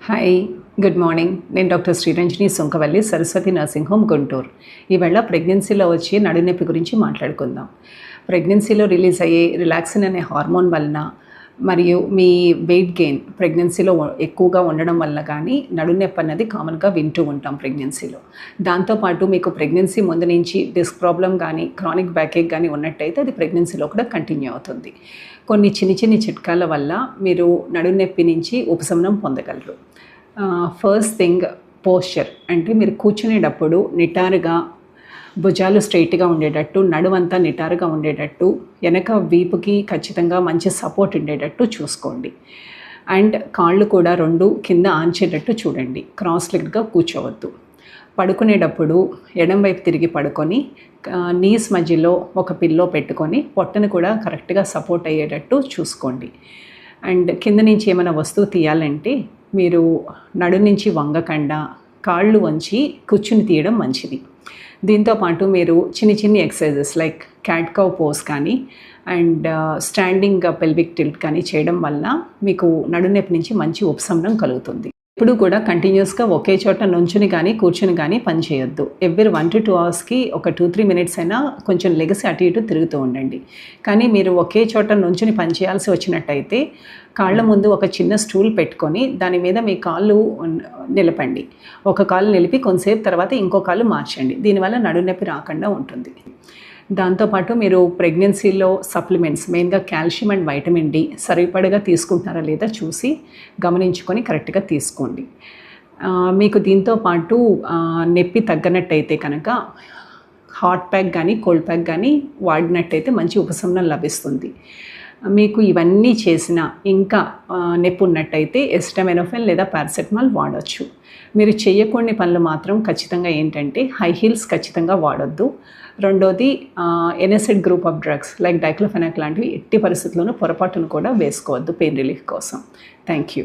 Hi, good morning. నేను doctor Sriranjani Sunkavalli, Saraswati nursing home, Guntur. ఈవేళ ప్రెగ్నెన్సీలో వచ్చే నడునొప్పి గురించి మాట్లాడుకుందాం. ప్రెగ్నెన్సీలో రిలీజ్ అయ్యే రిలాక్సిన్ అనే హార్మోన్ వలన మరియు మీ వెయిట్ గెయిన్ ప్రెగ్నెన్సీలో ఎక్కువగా ఉండడం వల్ల కానీ నడునొప్పి అన్నది కామన్గా వింటూ ఉంటాం ప్రెగ్నెన్సీలో. దాంతోపాటు మీకు ప్రెగ్నెన్సీ ముందు నుంచి డిస్క్ ప్రాబ్లం కానీ క్రానిక్ బ్యాకేక్ కానీ ఉన్నట్టయితే అది ప్రెగ్నెన్సీలో కూడా కంటిన్యూ అవుతుంది. కొన్ని చిన్ని చిట్కాల వల్ల మీరు నడునొప్పి నుంచి ఉపశమనం పొందగలరు. First thing, posture. అంటే మీరు కూర్చునేటప్పుడు నిటారుగా, భుజాలు స్ట్రైట్గా ఉండేటట్టు, నడుమంతా నిటారుగా ఉండేటట్టు, వెనక వీపుకి ఖచ్చితంగా మంచి సపోర్ట్ ఉండేటట్టు చూసుకోండి. అండ్ కాళ్ళు కూడా రెండు కింద ఆంచేటట్టు చూడండి. క్రాస్ లెగ్గా కూర్చోవద్దు. పడుకునేటప్పుడు ఎడం వైపు తిరిగి పడుకొని నీస్ మధ్యలో ఒక పిల్లో పెట్టుకొని పొట్టను కూడా కరెక్ట్గా సపోర్ట్ అయ్యేటట్టు చూసుకోండి. అండ్ కింద నుంచి ఏమైనా వస్తువు తీయాలంటే మీరు నడు నుంచి వంగకుండా కాళ్ళు వంచి కూర్చుని తీయడం మంచిది. దీంతోపాటు మీరు చిన్ని exercises like cat cow pose కానీ అండ్ స్టాండింగ్ పెల్విక్ టిల్ట్ కానీ చేయడం వల్ల మీకు నడునొప్పి నుంచి మంచి ఉపశమనం కలుగుతుంది. ఇప్పుడు కూడా కంటిన్యూస్గా ఒకే చోట నుంచుని కానీ కూర్చుని కానీ పని చేయొద్దు. ఎవ్రీ 1 to 2 అవర్స్కి ఒక 2-3 minutes అయినా కొంచెం లెగసి అటు ఇటు తిరుగుతూ ఉండండి. కానీ మీరు ఒకే చోట నుంచుని పని చేయాల్సి వచ్చినట్టయితే కాళ్ళ ముందు ఒక చిన్న స్టూల్ పెట్టుకొని దాని మీద మీ కాళ్ళు నిలపండి. ఒక కాలు నిలిపి కొంతసేపు తర్వాత ఇంకో కాలు మార్చండి. దీనివల్ల నడునొప్పి రాకుండా ఉంటుంది. దాంతోపాటు మీరు ప్రెగ్నెన్సీలో సప్లిమెంట్స్, మెయిన్గా కాల్షియం అండ్ వైటమిన్ డి సరిపడగా తీసుకుంటున్నారా లేదా చూసి గమనించుకొని కరెక్ట్గా తీసుకోండి. మీకు దీంతోపాటు నొప్పి తగ్గనట్టయితే కనుక హాట్ ప్యాక్ కానీ కోల్డ్ ప్యాక్ కానీ వాడినట్టయితే మంచి ఉపశమనం లభిస్తుంది. మీకు ఇవన్నీ చేసినా ఇంకా నొప్పి ఉన్నట్టయితే ఎసిటమినోఫెన్ లేదా పారాసెటమాల్ వాడచ్చు. మీరు చేయకూడని పనులు మాత్రం ఖచ్చితంగా ఏంటంటే హై హీల్స్ ఖచ్చితంగా వాడొద్దు. రెండోది NSAID group of drugs like diclofenac లాంటివి ఎట్టి పరిస్థితుల్లోనూ పొరపాటును కూడా వేసుకోవద్దు పెయిన్ రిలీఫ్ కోసం. Thank you.